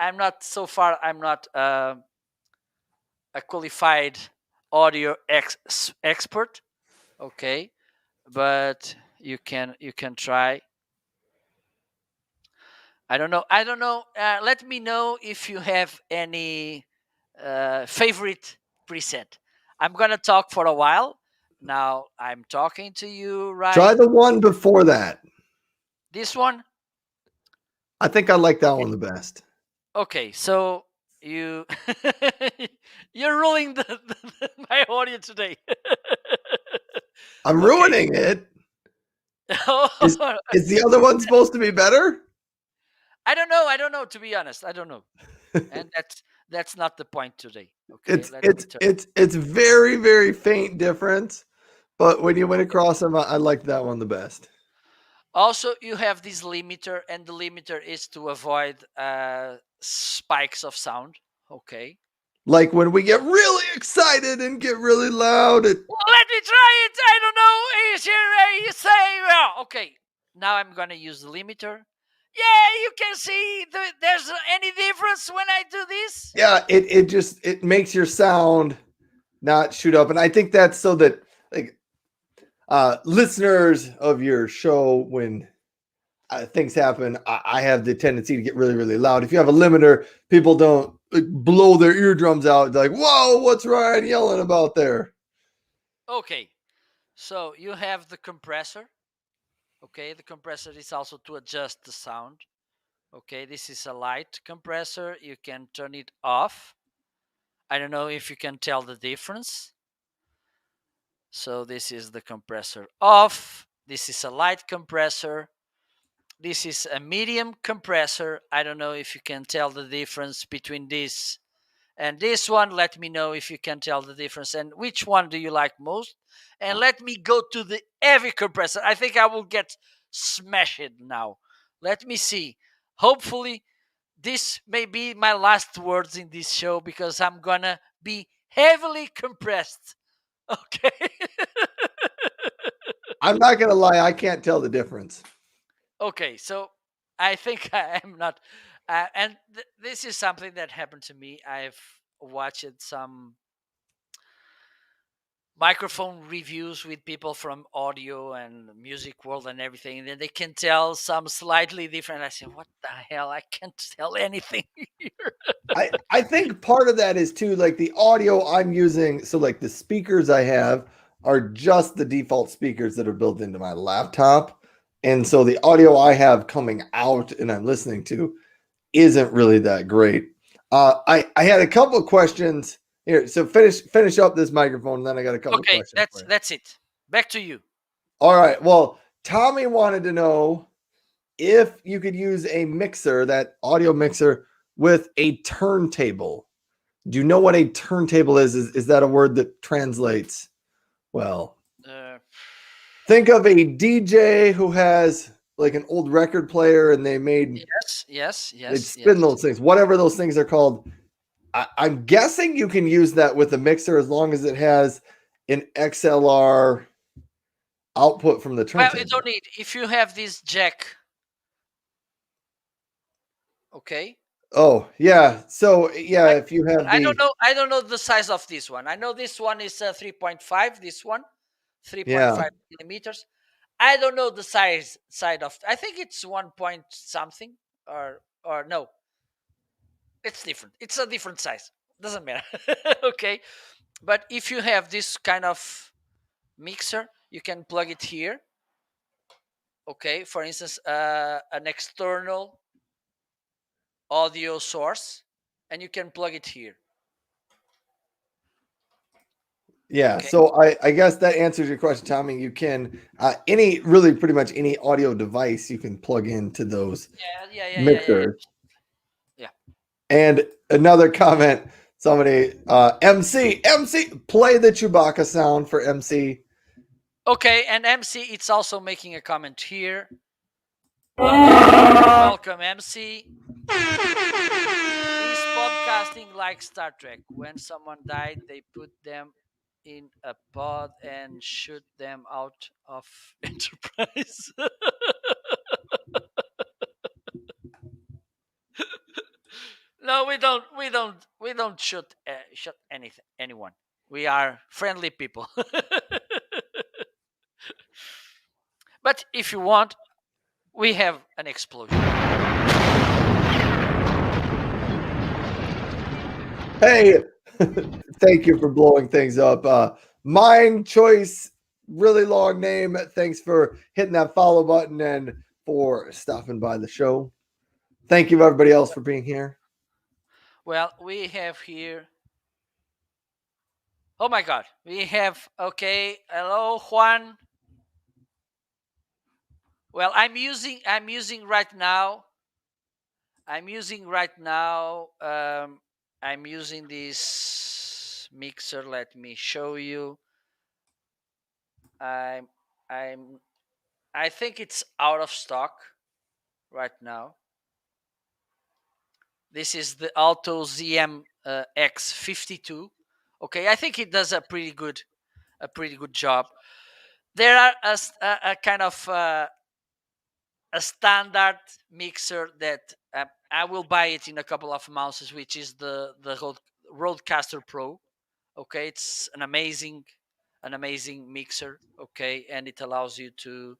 so far I'm not a qualified audio expert. Okay, but you can try. I don't know. Let me know if you have any favorite preset. I'm gonna talk for a while now. I'm talking to you, right? Try the one before that. This one. I think I like that Okay, one the best. okay, so you you're ruling my audio today. I'm Okay. ruining it. Is I is the other one supposed to be better? don't know. I don't know. To be honest, I don't know, and that's not the point today. Okay, it's let me it's turn. it's it's very very faint difference, but when you went across them, I like that one the best. Also, you have this limiter, and the limiter is to avoid spikes of sound. Okay. Like when we get really excited and get really loud, Well, let me try it. I don't know. Is here you say? Well, okay. Now I'm gonna use the limiter. Yeah, you can see there's any difference when I do this. yeah, it makes your sound not shoot up, and I think that's so that like listeners of your show when things happen, I have the tendency to get really, really loud. If you have a limiter, people don't like, blow their eardrums out. They're like, whoa, what's Ryan yelling about there? Okay. So you have the compressor. Okay, the compressor is also to adjust the sound. Okay, this is a light compressor. You can turn it off. I don't know if you can tell the difference. So this is the compressor off. This is a light compressor. This is a medium compressor. I don't know if you can tell the difference between this and this one. Let me know if you can tell the difference and which one do you like most. And let me go to the heavy compressor. I think I will get smashed now. Let me see. Hopefully, this may be my last words in this show because I'm gonna be heavily compressed. Okay. I'm not gonna lie, I can't tell the difference. Okay, so I think I am not, and this is something that happened to me. I've watched some microphone reviews with people from audio and music world and everything, and then they can tell some slightly different. I say, what the hell? I can't tell anything here. I think part of that is too like the audio I'm using. So like the speakers I have are just the default speakers that are built into my laptop, and so the audio I have coming out and I'm listening to isn't really that great. I had a couple of questions here. So finish up this microphone, and then I got a couple of Okay, questions for that's you. that's it. Back to you. All right. Well, Tommy wanted to know if you could use a mixer, that audio mixer, with a turntable. Do you know what a turntable is? Is that a word that translates? Well, Uh, think of a DJ who has like an old record player and yes, yes, they'd yes, spin yes. those things, whatever those things are called. I'm guessing you can use that with a mixer as long as it has an XLR output from the Well, you turntable. don't need if you have this jack. Okay. Oh, yeah. So, yeah, I, if you have I don't the, know. I don't know the size of this one. I know this one is 3.5. This one, yeah, 3.5 millimeters. I don't know the size side of. I think it's 1 point something or no. It's different. It's a different size. Doesn't matter. Okay, but if you have this kind of mixer, you can plug it here. Okay, for instance, an external audio source, and you can plug it here. yeah. Okay. So I guess that answers your question, Tommy. You can, any, really pretty much any audio device you can plug into those Yeah, yeah, yeah, yeah, yeah, yeah. mixers. Yeah. And another comment, somebody, MC, play the Chewbacca sound for MC. Okay, and MC, it's also making a comment here. Welcome, MC. Is podcasting like Star Trek? When someone died, they put them in a pod and shoot them out of Enterprise. No, we don't. We don't. We don't shoot anything. Anyone. We are friendly people. But if you want, we have an explosion. Hey, thank you for blowing things up. Mind Choice, really long name. Thanks for hitting that follow button and for stopping by the show. Thank you, everybody else, for being here. Well, we have here. Oh my God, we have. Okay, hello, Juan. Well, I'm using right now. I'm using right now. I'm using this mixer. Let me show you. I'm I'm I think it's out of stock right now. This is the Alto ZM X52. Okay, I think it does a pretty good job. There are a kind of a standard mixer that I will buy it in a couple of months, which is the Roadcaster Pro. Okay, it's an amazing mixer. Okay, and it allows you to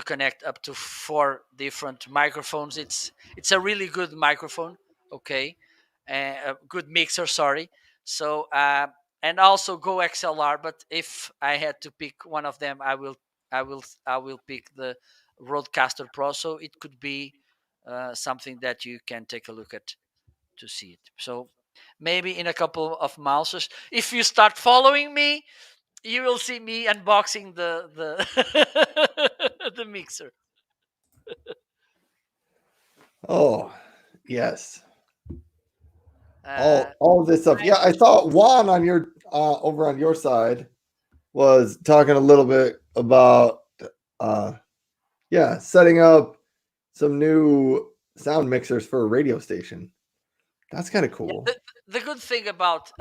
connect up to 4 different microphones. It's a really good microphone. Okay, a good mixer. Sorry. So and also Go XLR. But if I had to pick one of them, I will pick the Roadcaster Pro. So it could be something that you can take a look at to see it. So maybe in a couple of months, if you start following me, you will see me unboxing the the mixer. Oh, yes. Uh, All this stuff. Yeah, I saw Juan on your over on your side was talking a little bit about uh yeah, setting up some new sound mixers for a radio station. That's kind of yeah, cool. the good thing about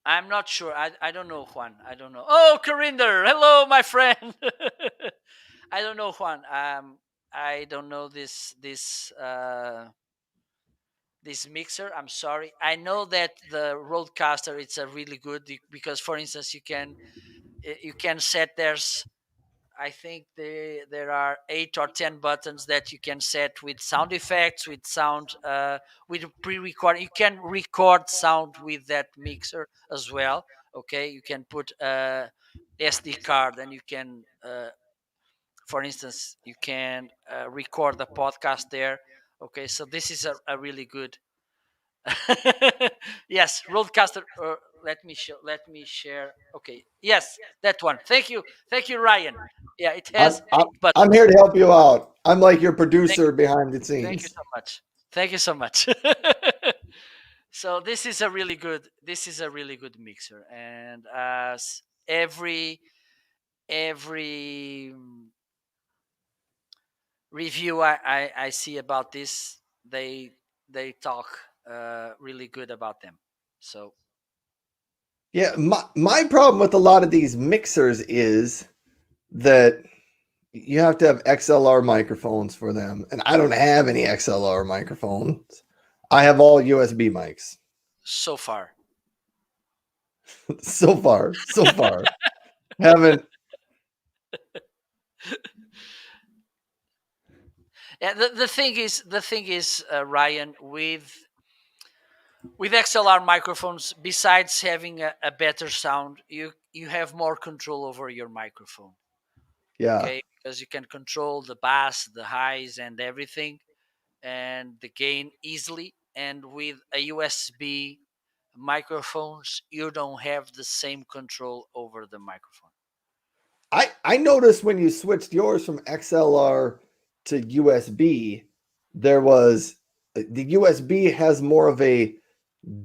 I'm not sure. I don't know Juan. I don't know. Oh, Corinder, hello, my friend. I don't know Juan. I don't know this mixer. I'm sorry. I know that the Roadcaster it's a really good because, for instance, you can set there's I think there are 8 or 10 buttons that you can set with sound effects, with sound, with pre-record. You can record sound with that mixer as well. Okay, you can put a SD card, and you can, for instance, you can record the podcast there. Okay, so this is a really good. Yes, Roadcaster. Let me show. Let me share. Okay. Yes, that one. Thank you, Ryan. Yeah, it I'm has I'm, 8 buttons. I'm here to help you out. I'm like your Thank, producer behind the thank you scenes. so much. Thank you so much. So this is a really good. This is a really good mixer, and every review I see about this, they talk really good about them. So Yeah, my problem with a lot of these mixers is that you have to have XLR microphones for them, and I don't have any XLR microphones. I have all USB mics. so far. So far, haven't. Yeah, the thing is, Ryan, with XLR microphones, besides having a better sound, you have more control over your microphone. Yeah, Okay, because you can control the bass, the highs, and everything, and the gain easily. And with a USB microphones, you don't have the same control over the microphone. I noticed when you switched yours from XLR to USB, there was the USB has more of a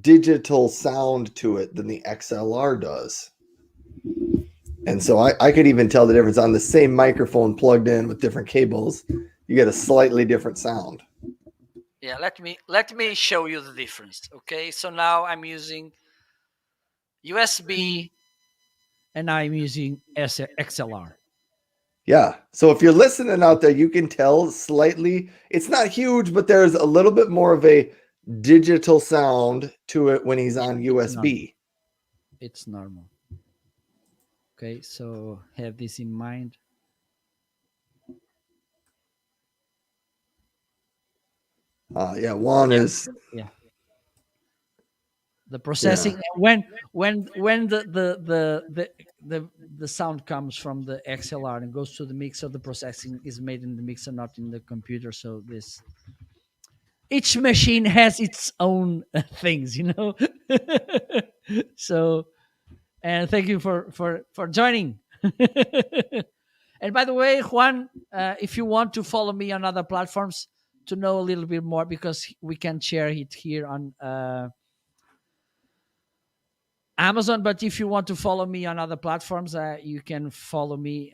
digital sound to it than the XLR does. And so I could even tell the difference on the same microphone plugged in with different cables. You get a slightly different sound. Yeah, let me show you the difference. Okay, so now I'm using USB and I'm using XLR. Yeah. So if you're listening out there, you can tell slightly, it's not huge, but there's a little bit more of a digital sound to it when he's on It's normal. USB. It's normal. Okay, so have this in mind. Yeah, Juan Yeah, is. yeah. The processing when the sound comes from the XLR and goes to the mixer, the processing is made in the mixer, not in the computer. So this each machine has its own things, you know. So, and thank you for joining. And by the way, Juan, if you want to follow me on other platforms to know a little bit more, because we can share it here on Amazon. But if you want to follow me on other platforms, you can follow me.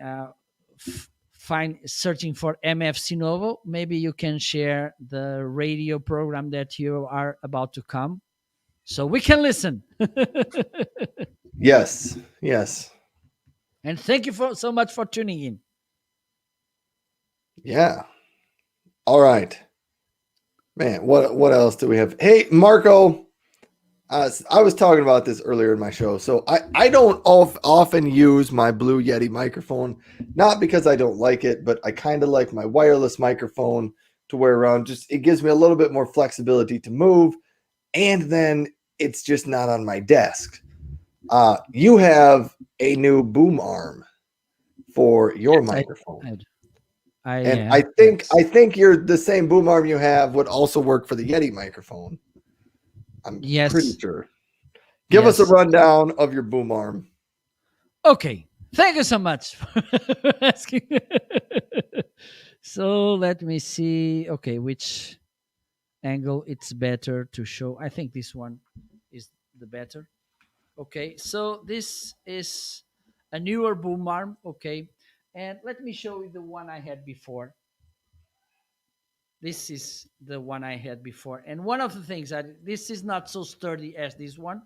Find searching for MFC Novo. Maybe you can share the radio program that you are about to come, so we can listen. Yes. Yes. And thank you so much for tuning in. Yeah. All right. Man, what else do we have? Hey, Marco. I was talking about this earlier in my show. So I don't often use my Blue Yeti microphone, not because I don't like it, but I kind of like my wireless microphone to wear around. Just it gives me a little bit more flexibility to move. And then it's just not on my desk. You have a new boom arm for your Yes, microphone. I, I And am. I Yes. think you're the same boom arm you have would also work for the Yeti microphone. I'm pretty Yes. sure. Give us a Yes. rundown of your boom arm. Okay. Thank you so much for asking. So let me see. Okay, which angle it's better to show? I think this one is the better. Okay, so this is a newer boom arm. Okay, and let me show you the one I had before. This is the one I had before, and one of the things that this is not so sturdy as this one.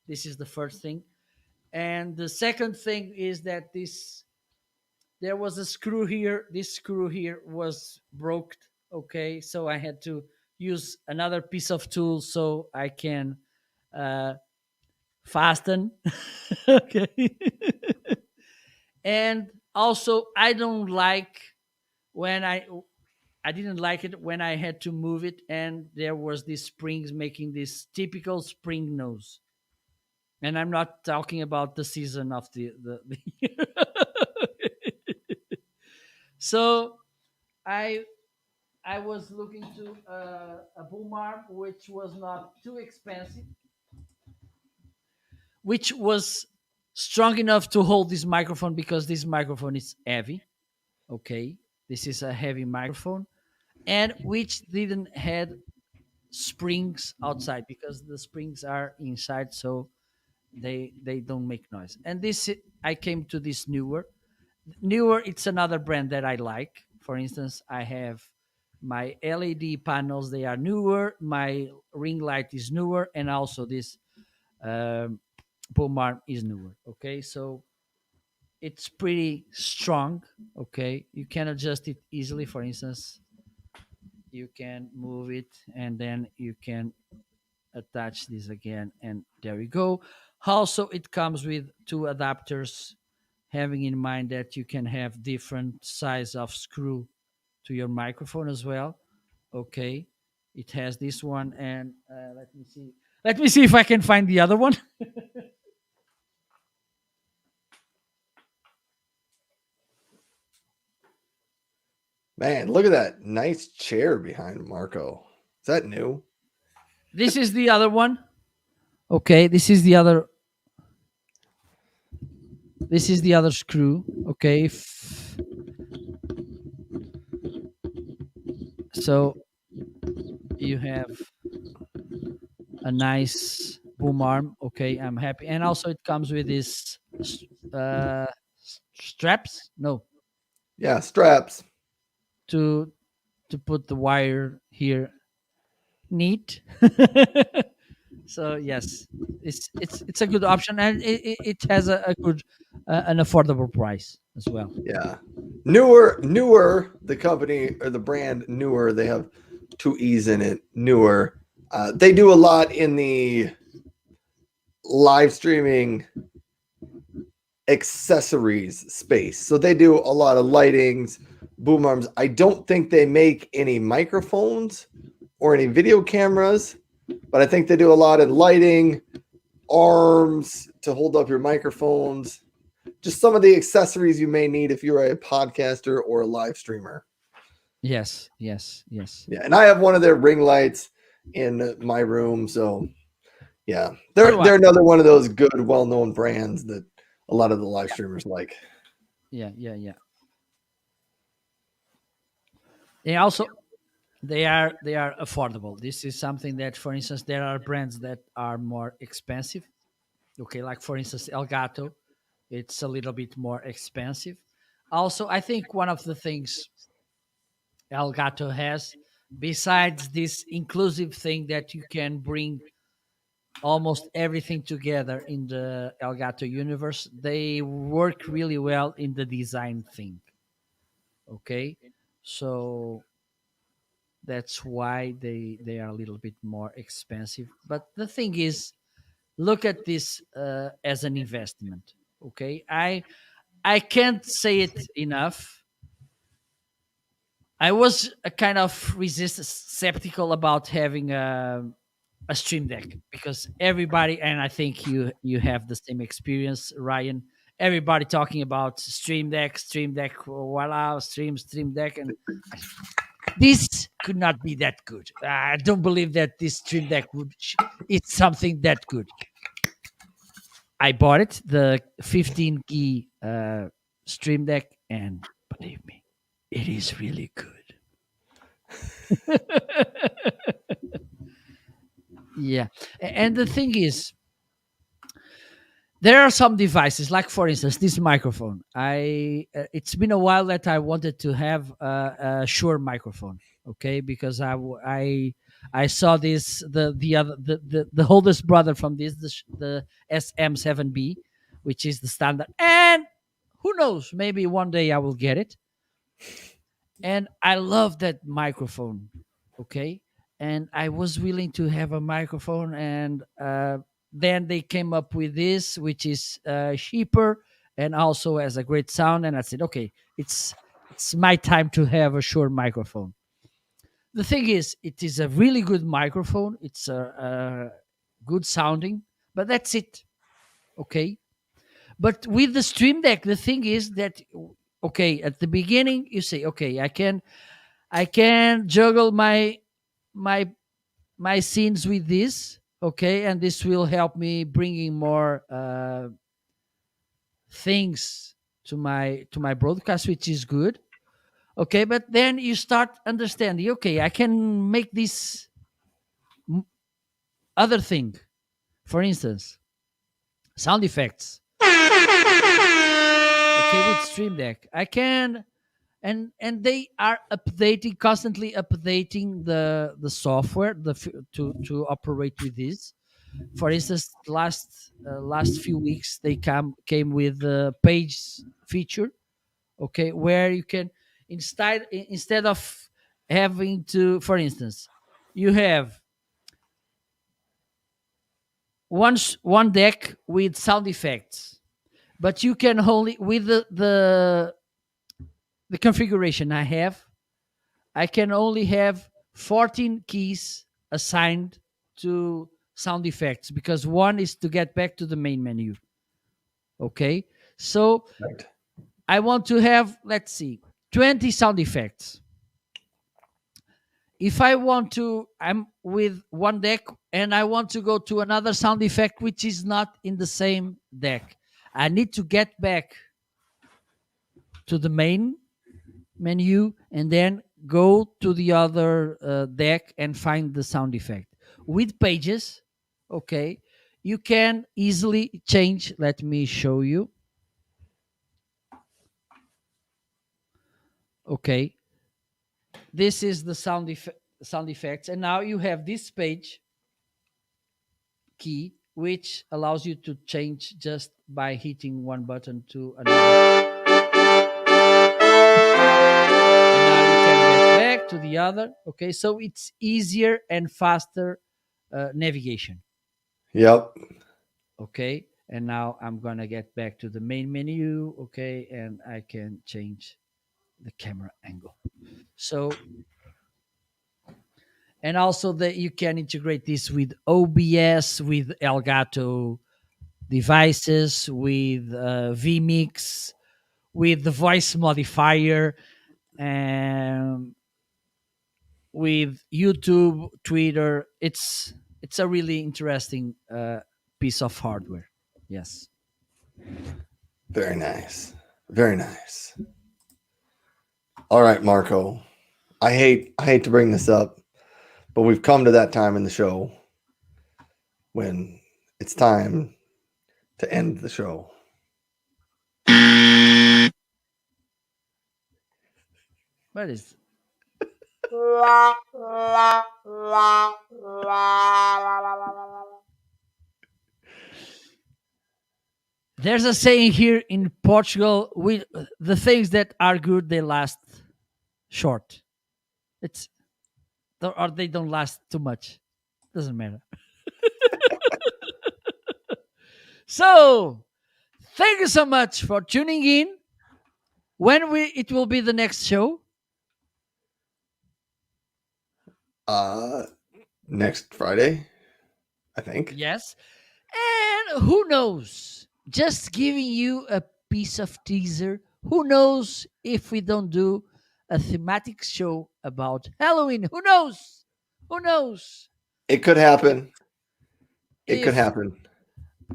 This is the first thing, and the second thing is that this there was a screw here. This screw here was broke. Okay, so I had to use another piece of tool so I can uh, fasten. Okay. And also I don't like when I didn't like it when I had to move it and there was these springs making this typical spring nose. And I'm not talking about the season of the year. So I I was looking to a boom arm which was not too expensive, which was strong enough to hold this microphone because this microphone is heavy. Okay, this is a heavy microphone, and which didn't had springs outside because the springs are inside, so they don't make noise. And this I came to this newer. It's another brand that I like. For instance, I have my LED panels; they are newer. My ring light is newer, and also this um, boom arm is newer. Okay, so it's pretty strong. Okay, you can adjust it easily. For instance, you can move it and then you can attach this again, and there we go. Also, it comes with two adapters, having in mind that you can have different size of screw to your microphone as well. Okay, it has this one, and let me see if I can find the other one. Man, look at that nice chair behind Marco. Is that new? This is the other one. Okay, this is the other screw. Okay, so you have a nice boom arm. Okay, I'm happy, and also it comes with this uh, straps. No, Yeah, straps. to put the wire here. Neat. So yes, it's a good option, and it has a good an affordable price as well. Yeah. Newer, the company or the brand newer, they have two E's in it. Newer. They do a lot in the live streaming accessories space. So they do a lot of lightings, boom arms. I don't think they make any microphones or any video cameras, but I think they do a lot in lighting, arms to hold up your microphones, just some of the accessories you may need if you're a podcaster or a live streamer. Yes, yes, yes. Yeah, and I have one of their ring lights in my room, so yeah, So they're do I. they're another one of those good, well-known brands that a lot of the live streamers like. Yeah, yeah, yeah. They also they are affordable. This is something that, for instance, there are brands that are more expensive. Okay, like for instance, Elgato, it's a little bit more expensive. Also, I think one of the things Elgato has, besides this inclusive thing that you can bring almost everything together in the Elgato universe, they work really well in the design thing. Okay, so that's why they are a little bit more expensive. But the thing is, look at this as an investment. Okay, I can't say it enough. I was a kind of skeptical about having a Stream Deck, because everybody, and I think you have the same experience, Ryan. Everybody talking about Stream Deck, voila, Stream Deck, and this could not be that good. I don't believe that this Stream Deck it's something that good. I bought it, the 15 key Stream Deck, and believe me, it is really good. Yeah, and the thing is, there are some devices, like for instance, this microphone. It's been a while that I wanted to have a Shure microphone. Okay, because I saw this, the other the oldest brother from this, the SM7B, which is the standard, and who knows, maybe one day I will get it. And I love that microphone. Okay, and I was willing to have a microphone, and then they came up with this, which is cheaper and also has a great sound. And I said, okay, it's my time to have a Shure microphone. The thing is, it is a really good microphone. It's a good sounding, but that's it. Okay, but with the Stream Deck, the thing is that, okay, at the beginning you say, okay, I can juggle my my scenes with this, okay, and this will help me bringing more things to my broadcast, which is good. Okay, but then you start understanding, okay, I can make this other thing. For instance, sound effects. Okay, with Stream Deck I can, and they are updating, constantly updating the software, to operate with this. For instance, last few weeks they came with the page feature. Okay, where you can, instead of having to, for instance, you have one deck with sound effects, but you can only, with the configuration I have, I can only have 14 keys assigned to sound effects, because one is to get back to the main menu. Okay, so Right. I want to have, let's see, 20 sound effects. If I want to, I'm with one deck and I want to go to another sound effect which is not in the same deck, I need to get back to the main menu and then go to the other deck and find the sound effect. With pages, okay, you can easily change. Let me show you. Okay, this is the sound effects, and now you have this page key which allows you to change just by hitting one button to another. And now you can get back to the other. Okay, so it's easier and faster navigation. Yep. Okay, and now I'm gonna get back to the main menu. Okay, and I can change the camera angle. So, and also that you can integrate this with OBS, with Elgato devices, with vMix, with the voice modifier, and with YouTube, Twitter. It's a really interesting piece of hardware. Yes. Very nice. Very nice. All right, Marco. I hate to bring this up, but we've come to that time in the show when it's time to end the show. What is? There's a saying here in Portugal: "We the things that are good, they last short. It's or they don't last too much. Doesn't matter." So, thank you so much for tuning in. When it will be the next show? Uh Next Friday. I think. Yes. And who knows? Just giving you a piece of teaser. Who knows if we don't do a thematic show about Halloween? Who knows? Who knows? It could happen. It could If happen.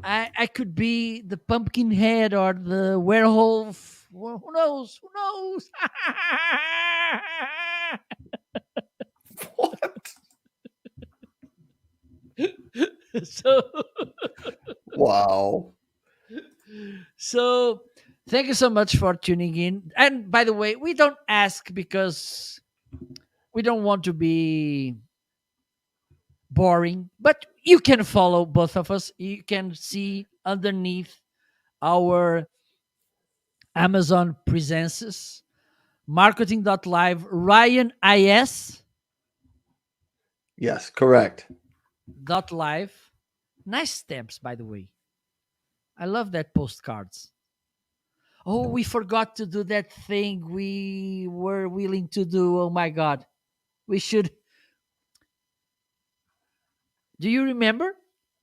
I could be the pumpkin head or the werewolf. Well, who knows? Who knows? What? so Wow. so thank you so much for tuning in. And by the way, we don't ask because we don't want to be boring, but you can follow both of us. You can see underneath our Amazon presences marketing.live Ryan is Yes, correct. dot live. Nice stamps, by the way. I love that postcards. Oh, we forgot to do that thing we were willing to do. Oh my god. We should. Do you remember?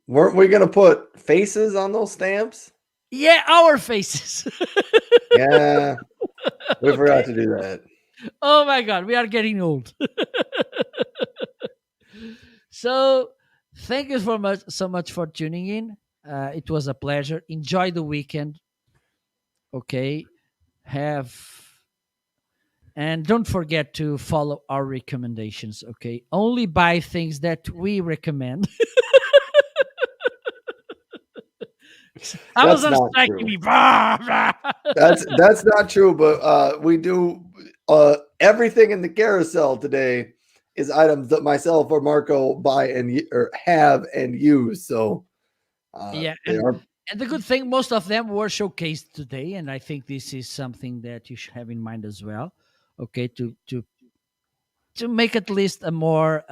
Weren't we gonna put faces on those stamps? Yeah, our faces. Yeah, we Okay. forgot to do that. Oh my god, we are getting old. So, thank you so much for tuning in. It was a pleasure. Enjoy the weekend. Okay. Have and don't forget to follow our recommendations. Okay. Only buy things that we recommend. That's Amazon's not striking true. me. Blah, blah. That's not true. But we do everything in the carousel today is items that myself or Marco buy or have and use. So Yeah, they are and the good thing, most of them were showcased today, and I think this is something that you should have in mind as well. Okay, to make at least a more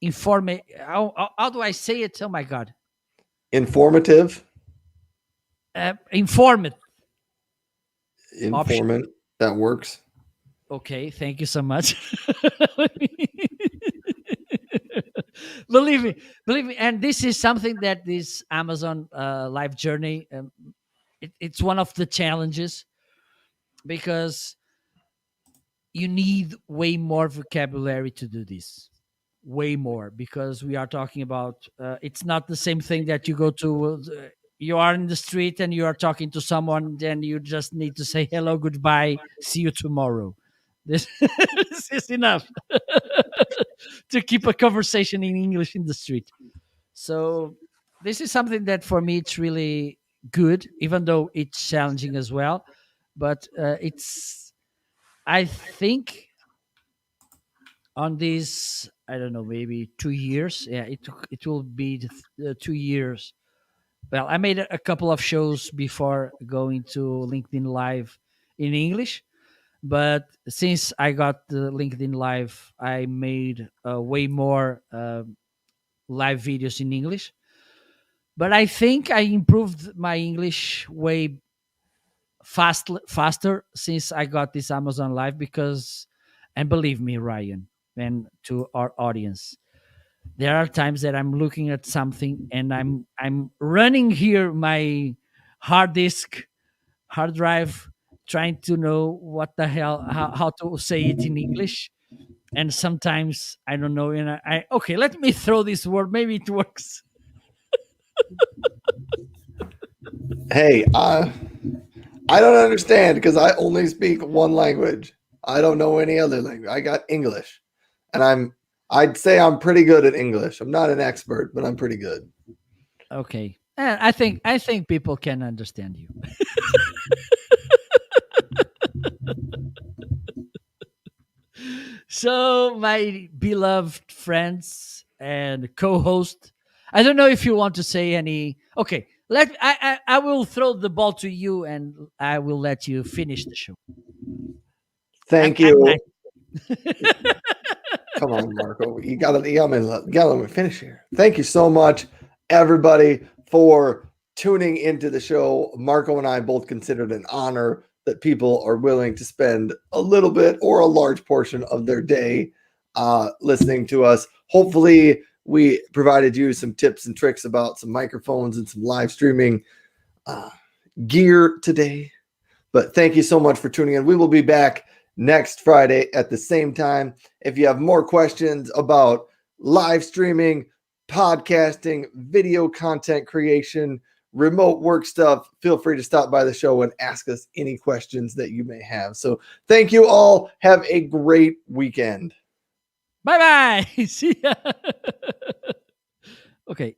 informa how do I say it? Oh my god, informative, informative option. informant. That works. Okay, thank you so much. believe me, believe me, and this is something that this Amazon life journey. It's one of the challenges because you need way more vocabulary to do this, way more, because we are talking about it's not the same thing that you go to you are in the street and you are talking to someone, then you just need to say hello, goodbye, see you tomorrow. This, this is enough to keep a conversation in English in the street. So this is something that for me it's really good, even though it's challenging as well. But it's, I think, on these, I don't know, maybe 2 years. Yeah, it will be 2 years. Well, I made a couple of shows before going to LinkedIn Live in English, but since I got the LinkedIn Live, I made way more live videos in English. But I think I improved my English way faster since I got this Amazon Live because, and believe me, Ryan, and to our audience, there are times that I'm looking at something and I'm running here my hard disk, hard drive, trying to know what the hell, how to say it in English. And sometimes I don't know, and I okay, let me throw this word. Maybe it works. Hey, I don't understand because I only speak one language. I don't know any other language. I got English, and I'd say I'm pretty good at English. I'm not an expert, but I'm pretty good. Okay, and I think people can understand you. So, my beloved friends and co-host, I don't know if you want to say any. Okay, I will throw the ball to you, and I will let you finish the show. Thank I'm you. nice. Come on, Marco. You gotta let me finish here. Thank you so much, everybody, for tuning into the show. Marco and I both consider it an honor that people are willing to spend a little bit or a large portion of their day listening to us. Hopefully, we provided you some tips and tricks about some microphones and some live streaming gear today. But thank you so much for tuning in. We will be back next Friday at the same time. If you have more questions about live streaming, podcasting, video content creation, remote work stuff, feel free to stop by the show and ask us any questions that you may have. So thank you all. Have a great weekend. Bye-bye. See ya. Okay.